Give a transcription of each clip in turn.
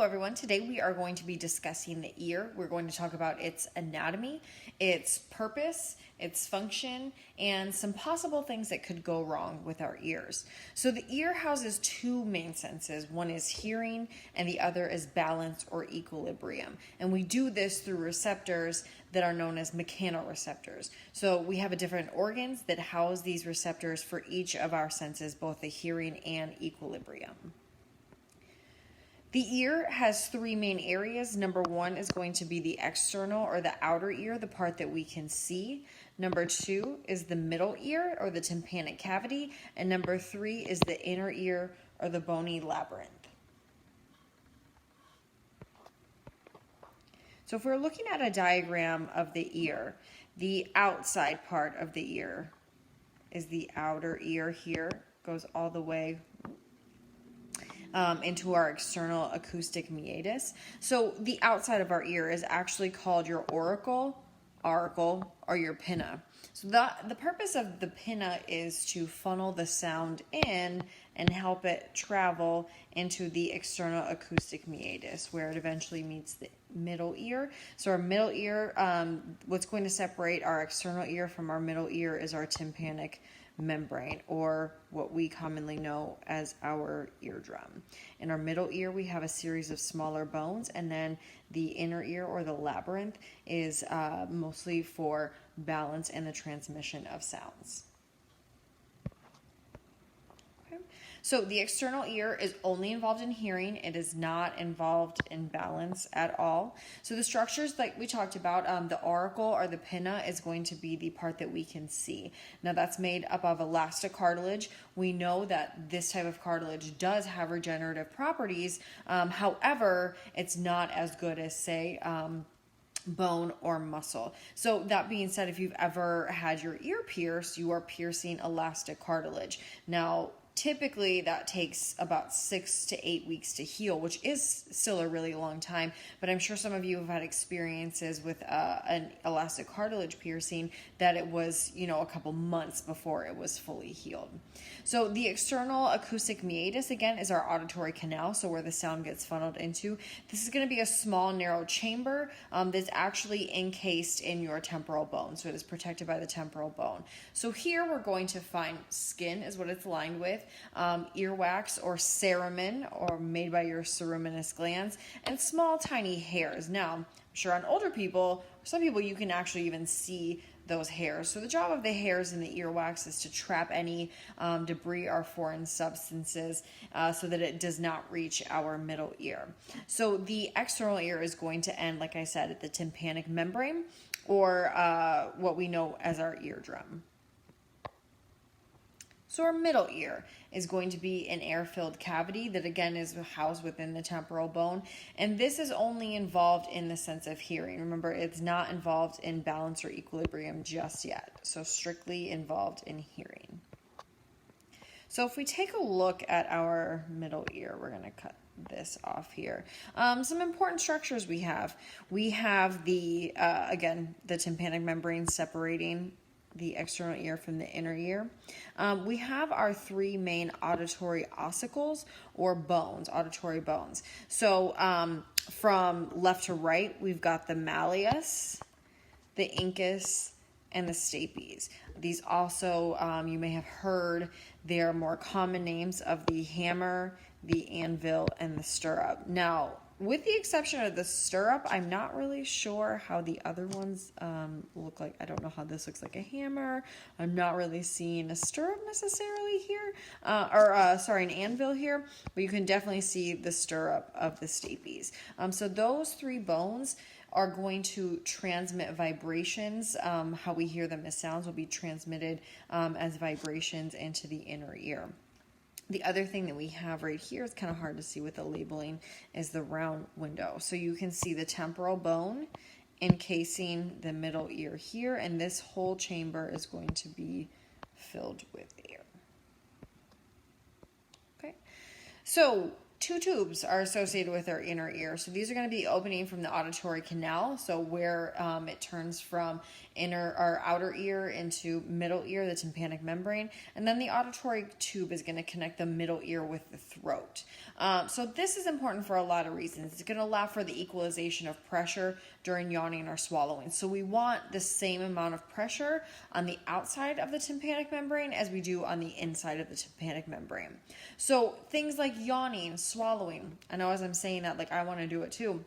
everyone. Today we are going to be discussing the ear. We're going to talk about its anatomy, its purpose, its function, and some possible things that could go wrong with our ears. So the ear houses two main senses. One is hearing and the other is balance or equilibrium. And we do this through receptors that are known as mechanoreceptors. So we have different organs that house these receptors for each of our senses, both the hearing and equilibrium. The ear has three main areas. Number one is going to be the external or the outer ear, the part that we can see. Number two is the middle ear or the tympanic cavity. And number three is the inner ear or the bony labyrinth. So if we're looking at a diagram of the ear, the outside part of the ear is the outer ear here, goes all the way into our external acoustic meatus. So the outside of our ear is actually called your auricle, or your pinna. So the purpose of the pinna is to funnel the sound in and help it travel into the external acoustic meatus, where it eventually meets the middle ear. So our middle ear, what's going to separate our external ear from our middle ear is our tympanic membrane, or what we commonly know as our eardrum. In our middle ear, we have a series of smaller bones, and then the inner ear or the labyrinth is mostly for balance and the transmission of sounds. So the external ear is only involved in hearing. It is not involved in balance at all. So the structures like we talked about, the auricle or the pinna is going to be the part that we can see. Now that's made up of elastic cartilage. We know that this type of cartilage does have regenerative properties. However, it's not as good as, say, bone or muscle. So that being said, if you've ever had your ear pierced, you are piercing elastic cartilage. Now, typically that takes about 6 to 8 weeks to heal, which is still a really long time, but I'm sure some of you have had experiences with an elastic cartilage piercing that it was, a couple months before it was fully healed. So the external acoustic meatus, again, is our auditory canal, so where the sound gets funneled into. This is going to be a small, narrow chamber that's actually encased in your temporal bone, so it is protected by the temporal bone. So here we're going to find skin is what it's lined with, earwax or cerumen, or made by your ceruminous glands, and small tiny hairs. Now, I'm sure on older people, some people, you can actually even see those hairs. So the job of the hairs in the earwax is to trap any debris or foreign substances so that it does not reach our middle ear. So the external ear is going to end, like I said, at the tympanic membrane, or what we know as our eardrum. So our middle ear is going to be an air-filled cavity that again is housed within the temporal bone. And this is only involved in the sense of hearing. Remember, it's not involved in balance or equilibrium just yet. So strictly involved in hearing. So if we take a look at our middle ear, we're going to cut this off here. Some important structures we have. We have the, again, the tympanic membrane separating the external ear from the inner ear. We have our three main auditory ossicles or bones, auditory bones. So from left to right, we've got the malleus, the incus, and the stapes. These also, you may have heard, they're more common names of the hammer, the anvil, and the stirrup. Now, with the exception of the stirrup, I'm not really sure how the other ones look like. I don't know how this looks like a hammer. I'm not really seeing a stirrup necessarily here, an anvil here, but you can definitely see the stirrup of the stapes. So those three bones are going to transmit vibrations. How we hear them as sounds will be transmitted as vibrations into the inner ear. The other thing that we have right here, it's kind of hard to see with the labeling, is the round window. So you can see the temporal bone encasing the middle ear here, and this whole chamber is going to be filled with air. Okay, so two tubes are associated with our inner ear. So these are going to be opening from the auditory canal, so where it turns from inner or outer ear into middle ear, the tympanic membrane, and then the auditory tube is going to connect the middle ear with the throat. So this is important for a lot of reasons. It's going to allow for the equalization of pressure during yawning or swallowing. So we want the same amount of pressure on the outside of the tympanic membrane as we do on the inside of the tympanic membrane. So things like yawning, swallowing, I know as I'm saying that, like, I want to do it too,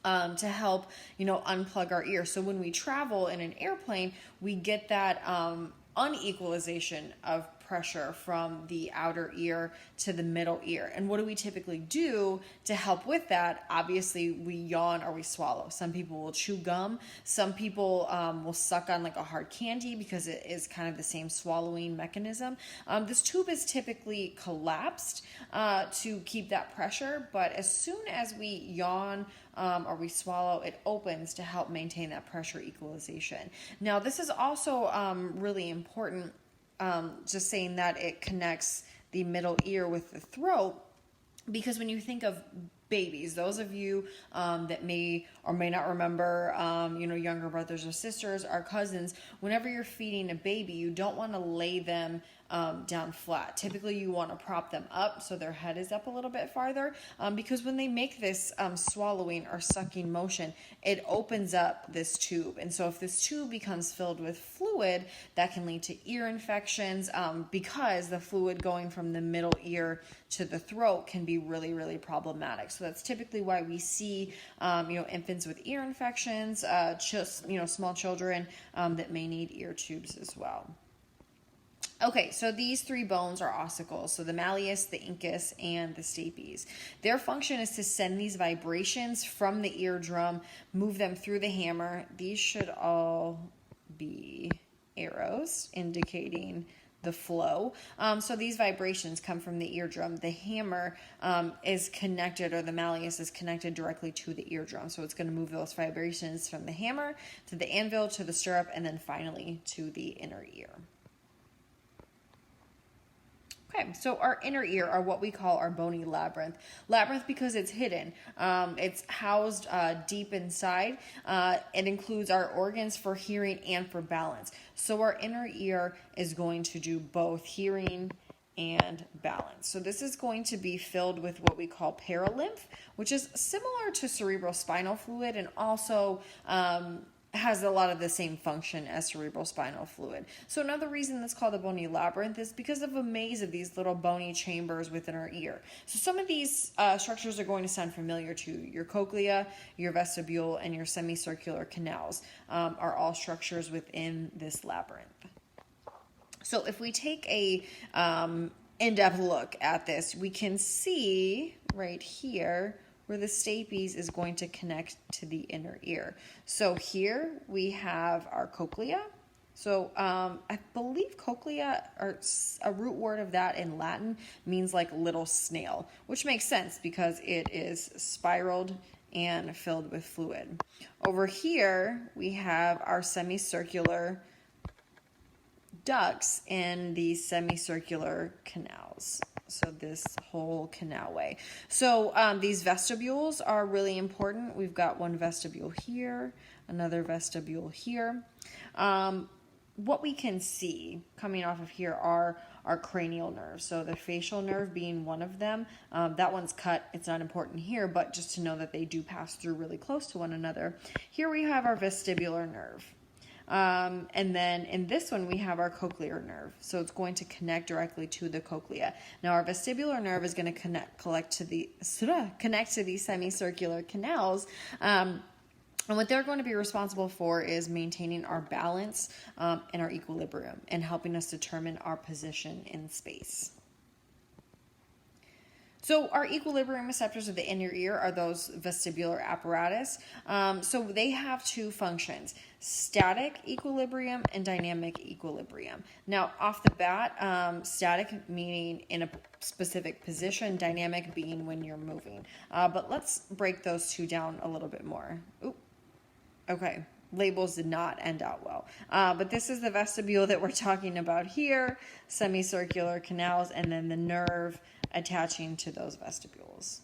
to help, unplug our ear. So when we travel in an airplane, we get that unequalization of pressure from the outer ear to the middle ear. And what do we typically do to help with that? Obviously, we yawn or we swallow. Some people will chew gum. Some people will suck on like a hard candy because it is kind of the same swallowing mechanism. This tube is typically collapsed to keep that pressure, but as soon as we yawn or we swallow, it opens to help maintain that pressure equalization. Now, this is also really important, just saying that it connects the middle ear with the throat, because when you think of babies, those of you that may or may not remember, younger brothers or sisters or cousins, whenever you're feeding a baby, you don't want to lay them down flat. Typically, you want to prop them up so their head is up a little bit farther, because when they make this swallowing or sucking motion, it opens up this tube. And so if this tube becomes filled with fluid, that can lead to ear infections, because the fluid going from the middle ear to the throat can be really, really problematic. So that's typically why we see, infants with ear infections, small children that may need ear tubes as well. Okay, so these three bones are ossicles, so the malleus, the incus, and the stapes. Their function is to send these vibrations from the eardrum, move them through the hammer. These should all be arrows indicating the flow. So these vibrations come from the eardrum. The hammer is connected, or the malleus is connected directly to the eardrum. So it's going to move those vibrations from the hammer to the anvil to the stirrup, and then finally to the inner ear. Okay, so our inner ear are what we call our bony labyrinth. Labyrinth because it's hidden. It's housed deep inside. It includes our organs for hearing and for balance. So our inner ear is going to do both hearing and balance. So this is going to be filled with what we call paralymph, which is similar to cerebrospinal fluid and also has a lot of the same function as cerebrospinal fluid. So another reason that's called the bony labyrinth is because of a maze of these little bony chambers within our ear. So some of these structures are going to sound familiar to you. Your cochlea, your vestibule, and your semicircular canals are all structures within this labyrinth. So if we take a in-depth look at this, we can see right here where the stapes is going to connect to the inner ear. So here we have our cochlea. So I believe cochlea, or a root word of that in Latin, means like little snail, which makes sense because it is spiraled and filled with fluid. Over here we have our semicircular ducts in the semicircular canals. So this whole canalway. So these vestibules are really important. We've got one vestibule here, another vestibule here. What we can see coming off of here are our cranial nerves. So the facial nerve being one of them. That one's cut. It's not important here, but just to know that they do pass through really close to one another. Here we have our vestibular nerve. And then in this one, we have our cochlear nerve. So it's going to connect directly to the cochlea. Now, our vestibular nerve is going to connect to the semicircular canals. And what they're going to be responsible for is maintaining our balance and our equilibrium and helping us determine our position in space. So our equilibrium receptors of the inner ear are those vestibular apparatus. So they have two functions: static equilibrium and dynamic equilibrium. Now, off the bat, static meaning in a specific position, dynamic being when you're moving. But let's break those two down a little bit more. Ooh, okay. Labels did not end out well. But this is the vestibule that we're talking about here, semicircular canals, and then the nerve attaching to those vestibules.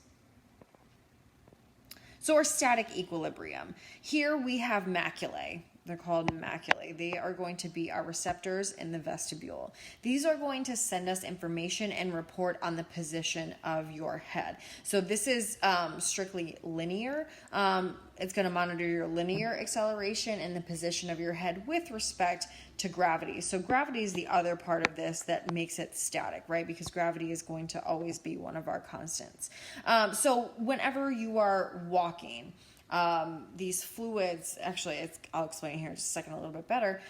So our static equilibrium. Here we have maculae. They're called maculae. They are going to be our receptors in the vestibule. These are going to send us information and report on the position of your head. So this is strictly linear. It's going to monitor your linear acceleration and the position of your head with respect to gravity. So gravity is the other part of this that makes it static, right? Because gravity is going to always be one of our constants. So whenever you are walking, these fluids, actually, I'll explain here in just a second a little bit better,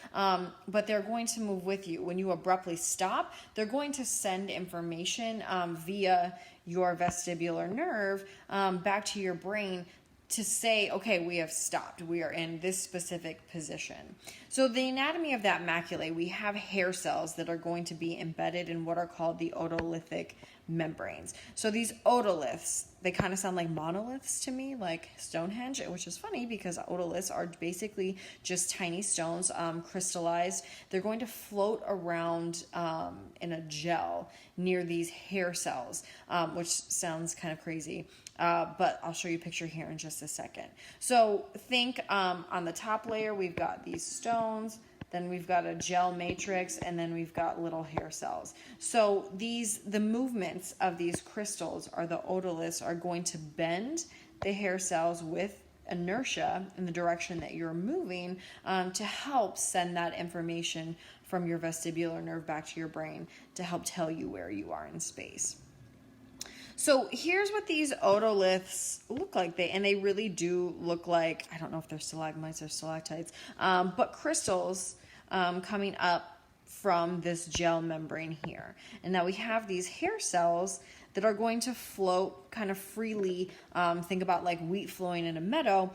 but they're going to move with you. When you abruptly stop, they're going to send information via your vestibular nerve back to your brain to say, okay, we have stopped. We are in this specific position. So the anatomy of that maculae, we have hair cells that are going to be embedded in what are called the otolithic membranes. So these otoliths, they kind of sound like monoliths to me, like Stonehenge, which is funny because otoliths are basically just tiny stones crystallized. They're going to float around in a gel near these hair cells, which sounds kind of crazy. But I'll show you a picture here in just a second. So think on the top layer, we've got these stones, then we've got a gel matrix, and then we've got little hair cells. So the movements of these crystals, or the otoliths, are going to bend the hair cells with inertia in the direction that you're moving to help send that information from your vestibular nerve back to your brain to help tell you where you are in space. So here's what these otoliths look like. They really do look like, I don't know if they're stalagmites or stalactites, but crystals coming up from this gel membrane here. And now we have these hair cells that are going to float kind of freely, think about like wheat flowing in a meadow,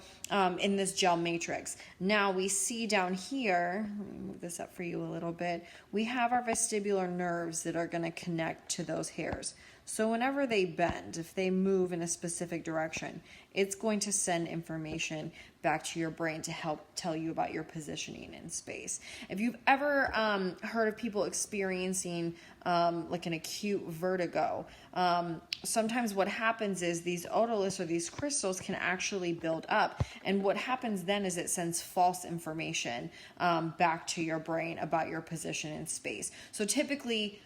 in this gel matrix. Now we see down here, let me move this up for you a little bit, we have our vestibular nerves that are going to connect to those hairs. So whenever they bend, if they move in a specific direction, it's going to send information back to your brain to help tell you about your positioning in space. If you've ever heard of people experiencing like an acute vertigo, sometimes what happens is these otoliths or these crystals can actually build up. And what happens then is it sends false information back to your brain about your position in space. So typically,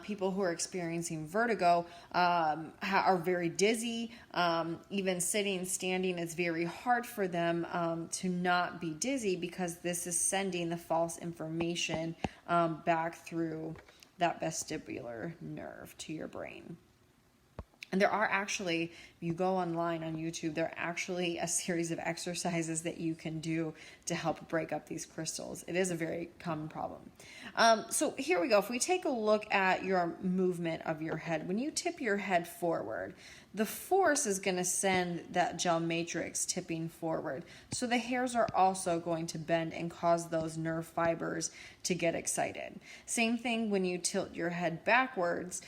people who are experiencing vertigo are very dizzy. Even sitting, standing, it's very hard for them to not be dizzy because this is sending the false information back through that vestibular nerve to your brain. And there are actually, if you go online on YouTube, there are actually a series of exercises that you can do to help break up these crystals. It is a very common problem. So here we go. If we take a look at your movement of your head, when you tip your head forward, the force is going to send that gel matrix tipping forward. So the hairs are also going to bend and cause those nerve fibers to get excited. Same thing when you tilt your head backwards,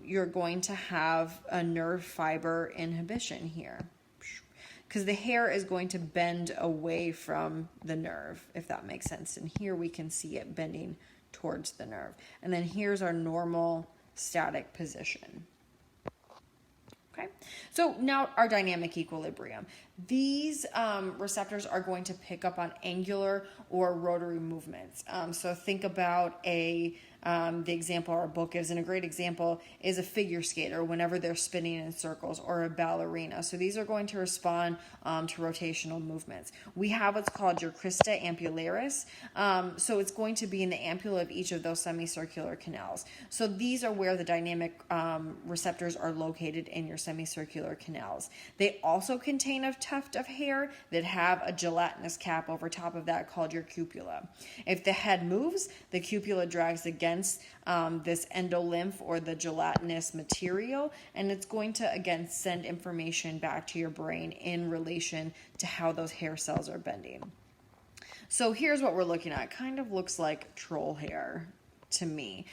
you're going to have a nerve fiber inhibition here, because the hair is going to bend away from the nerve, if that makes sense. And here we can see it bending towards the nerve. And then here's our normal static position. Okay, so now our dynamic equilibrium. These receptors are going to pick up on angular or rotary movements. So think about the example our book gives, and a great example is a figure skater whenever they're spinning in circles, or a ballerina. So these are going to respond to rotational movements. We have what's called your crista ampullaris. So it's going to be in the ampulla of each of those semicircular canals. So these are where the dynamic receptors are located in your semicircular canals. They also contain a tuft of hair that have a gelatinous cap over top of that called your cupula. If the head moves, the cupula drags against this endolymph or the gelatinous material, and it's going to again send information back to your brain in relation to how those hair cells are bending. So here's what we're looking at. It kind of looks like troll hair to me.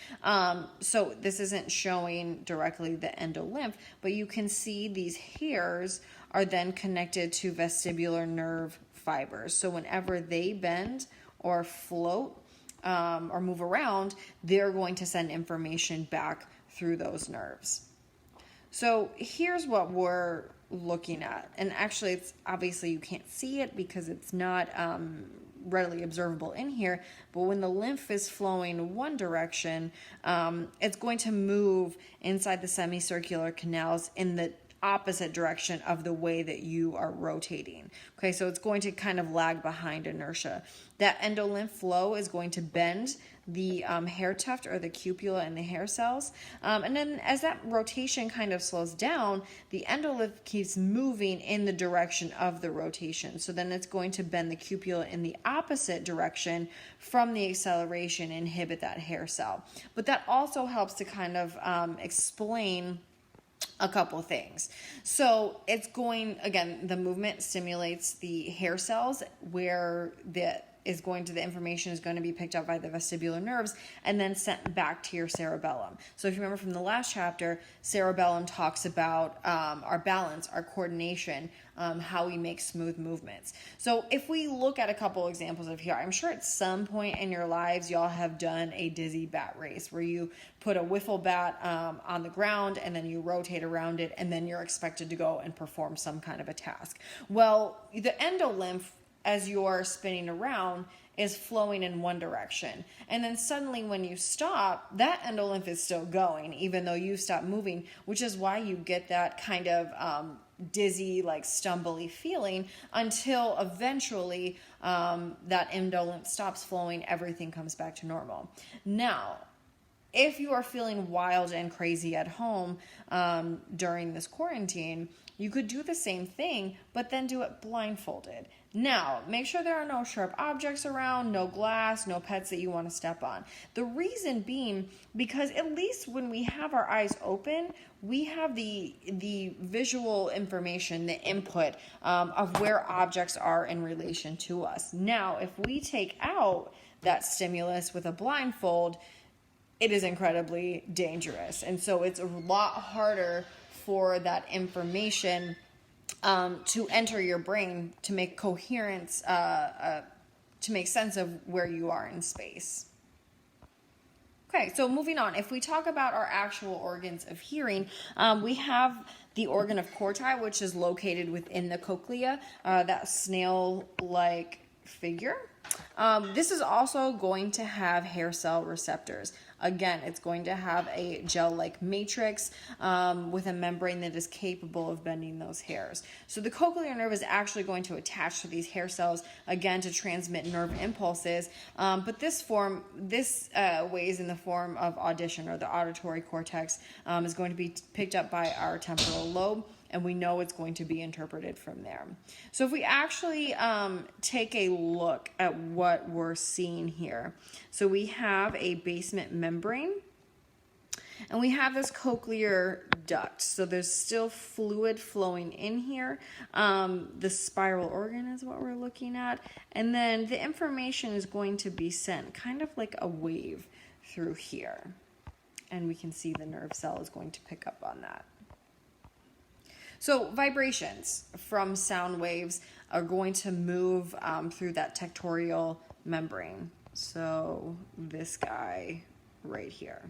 So this isn't showing directly the endolymph, but you can see these hairs are then connected to vestibular nerve fibers. So whenever they bend or float or move around, they're going to send information back through those nerves. So here's what we're looking at. And actually, it's obviously you can't see it because it's not readily observable in here. But when the lymph is flowing one direction, it's going to move inside the semicircular canals in the opposite direction of the way that you are rotating. Okay, so it's going to kind of lag behind inertia. That endolymph flow is going to bend the hair tuft or the cupula in the hair cells. And then as that rotation kind of slows down, the endolymph keeps moving in the direction of the rotation. So then it's going to bend the cupula in the opposite direction from the acceleration, inhibit that hair cell. But that also helps to kind of explain a couple things. So it's going, again, the movement stimulates the hair cells where the information is going to be picked up by the vestibular nerves and then sent back to your cerebellum. So if you remember from the last chapter, cerebellum talks about our balance, our coordination, how we make smooth movements. So if we look at a couple examples of here, I'm sure at some point in your lives, y'all have done a dizzy bat race where you put a wiffle bat on the ground and then you rotate around it and then you're expected to go and perform some kind of a task. Well, the endolymph, as you're spinning around, is flowing in one direction. And then suddenly when you stop, that endolymph is still going, even though you stop moving, which is why you get that kind of dizzy, like stumbly feeling until eventually that endolymph stops flowing, everything comes back to normal. Now, if you are feeling wild and crazy at home during this quarantine, you could do the same thing, but then do it blindfolded. Now, make sure there are no sharp objects around, no glass, no pets that you want to step on. The reason being, because at least when we have our eyes open, we have the visual information, the input of where objects are in relation to us. Now, if we take out that stimulus with a blindfold, it is incredibly dangerous. And so it's a lot harder for that information to enter your brain to make coherence, to make sense of where you are in space. Okay, so moving on. If we talk about our actual organs of hearing, we have the organ of Corti, which is located within the cochlea, that snail-like figure. This is also going to have hair cell receptors. Again, it's going to have a gel-like matrix with a membrane that is capable of bending those hairs. So the cochlear nerve is actually going to attach to these hair cells, again, to transmit nerve impulses. But this weighs in the form of audition, or the auditory cortex is going to be picked up by our temporal lobe, and we know it's going to be interpreted from there. So if we actually take a look at what we're seeing here, so we have a basement membrane, and we have this cochlear duct. So there's still fluid flowing in here. The spiral organ is what we're looking at. And then the information is going to be sent kind of like a wave through here. And we can see the nerve cell is going to pick up on that. So vibrations from sound waves are going to move through that tectorial membrane. So this guy right here.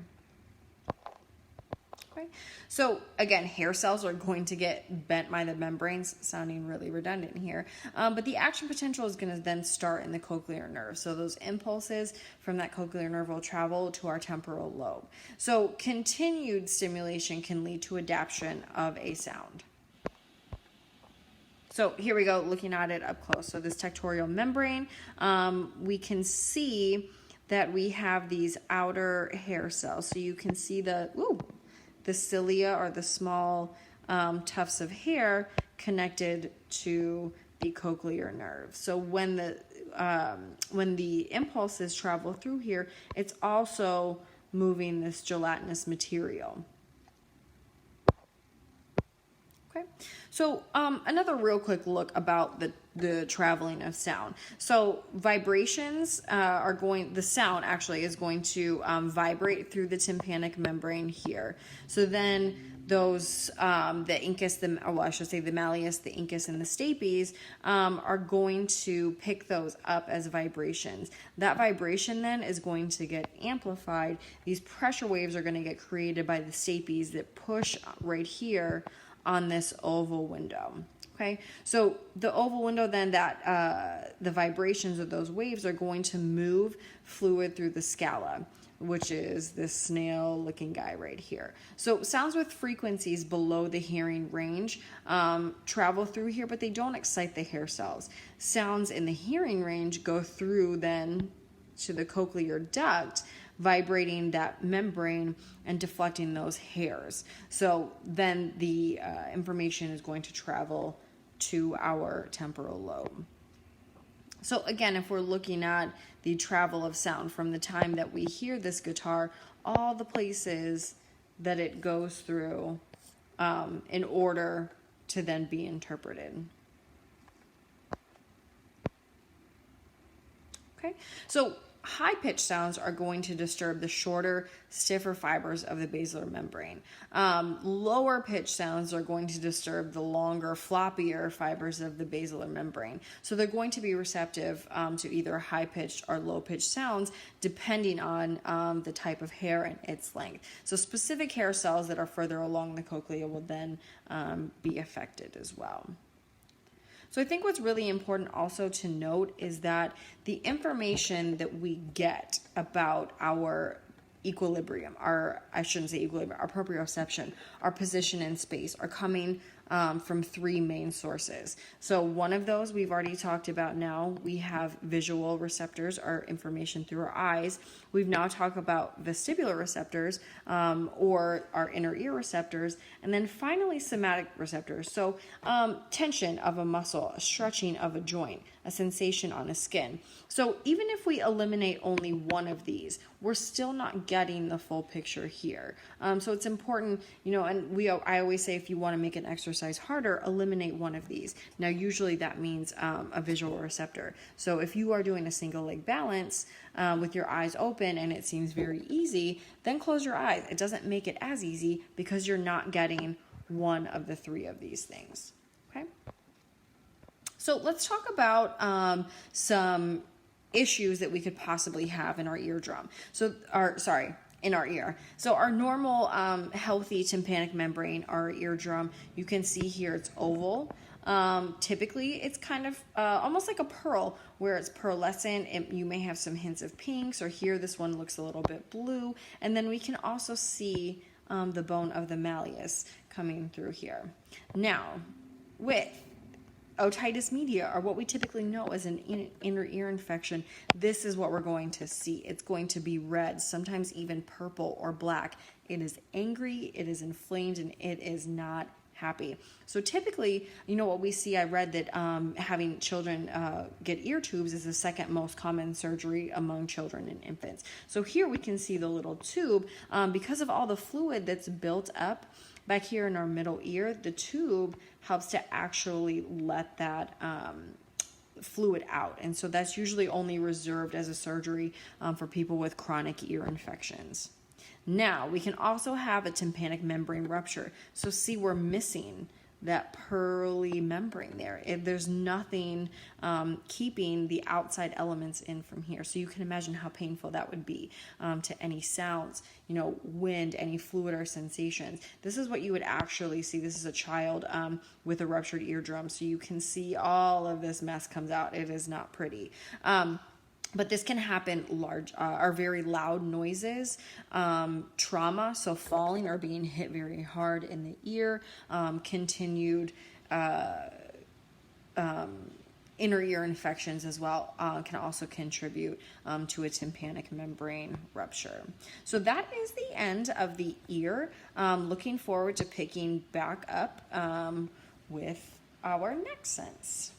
Okay. So again, hair cells are going to get bent by the membranes, sounding really redundant here. But the action potential is going to then start in the cochlear nerve. So those impulses from that cochlear nerve will travel to our temporal lobe. So continued stimulation can lead to adaptation of a sound. So here we go, looking at it up close. So this tectorial membrane, we can see that we have these outer hair cells. So you can see the cilia, or the small tufts of hair connected to the cochlear nerve. So when the impulses travel through here, it's also moving this gelatinous material. Okay, so another real quick look about the traveling of sound. So vibrations the sound actually is going to vibrate through the tympanic membrane here. So then those the incus, I should say the malleus, the incus, and the stapes are going to pick those up as vibrations. That vibration then is going to get amplified. These pressure waves are going to get created by the stapes that push right here on this oval window. Okay, so the oval window then, that the vibrations of those waves are going to move fluid through the scala, which is this snail looking guy right here. So sounds with frequencies below the hearing range travel through here, but they don't excite the hair cells. Sounds in the hearing range go through then to the cochlear duct, vibrating that membrane and deflecting those hairs. So then the information is going to travel to our temporal lobe. So again, if we're looking at the travel of sound from the time that we hear this guitar, all the places that it goes through in order to then be interpreted. Okay, so high-pitched sounds are going to disturb the shorter, stiffer fibers of the basilar membrane. Lower-pitched sounds are going to disturb the longer, floppier fibers of the basilar membrane. So they're going to be receptive to either high-pitched or low-pitched sounds, depending on the type of hair and its length. So specific hair cells that are further along the cochlea will then be affected as well. So I think what's really important also to note is that the information that we get about our equilibrium, our proprioception, our position in space, are coming from three main sources. So one of those we've already talked about now. We have visual receptors, our information through our eyes. We've now talked about vestibular receptors, or our inner ear receptors. And then finally, somatic receptors. So tension of a muscle, a stretching of a joint, a sensation on the skin. So even if we eliminate only one of these, we're still not getting the full picture here. So it's important, and I always say, if you want to make an exercise harder, eliminate one of these. Now, usually that means a visual receptor. So if you are doing a single leg balance with your eyes open and it seems very easy, then close your eyes. It doesn't make it as easy because you're not getting one of the three of these things. Okay. So let's talk about some issues that we could possibly have in our eardrum. In our ear. So our normal healthy tympanic membrane, our eardrum, you can see here it's oval. Typically it's kind of almost like a pearl, where it's pearlescent. You may have some hints of pinks, or here this one looks a little bit blue. And then we can also see the bone of the malleus coming through here. Now, with otitis media, or what we typically know as an inner ear infection, this is what we're going to see. It's going to be red, sometimes even purple or black. It is angry, it is inflamed, and it is not happy. So typically, what we see, I read that having children get ear tubes is the second most common surgery among children and infants. So here we can see the little tube. Because of all the fluid that's built up back here in our middle ear, the tube helps to actually let that fluid out. And so that's usually only reserved as a surgery for people with chronic ear infections. Now, we can also have a tympanic membrane rupture. So see, we're missing that pearly membrane there. There's nothing keeping the outside elements in from here. So you can imagine how painful that would be to any sounds, wind, any fluid or sensations. This is what you would actually see. This is a child with a ruptured eardrum. So you can see all of this mess comes out. It is not pretty. But this can happen are very loud noises, trauma, so falling or being hit very hard in the ear, continued inner ear infections as well can also contribute to a tympanic membrane rupture. So that is the end of the ear. Looking forward to picking back up with our next sense.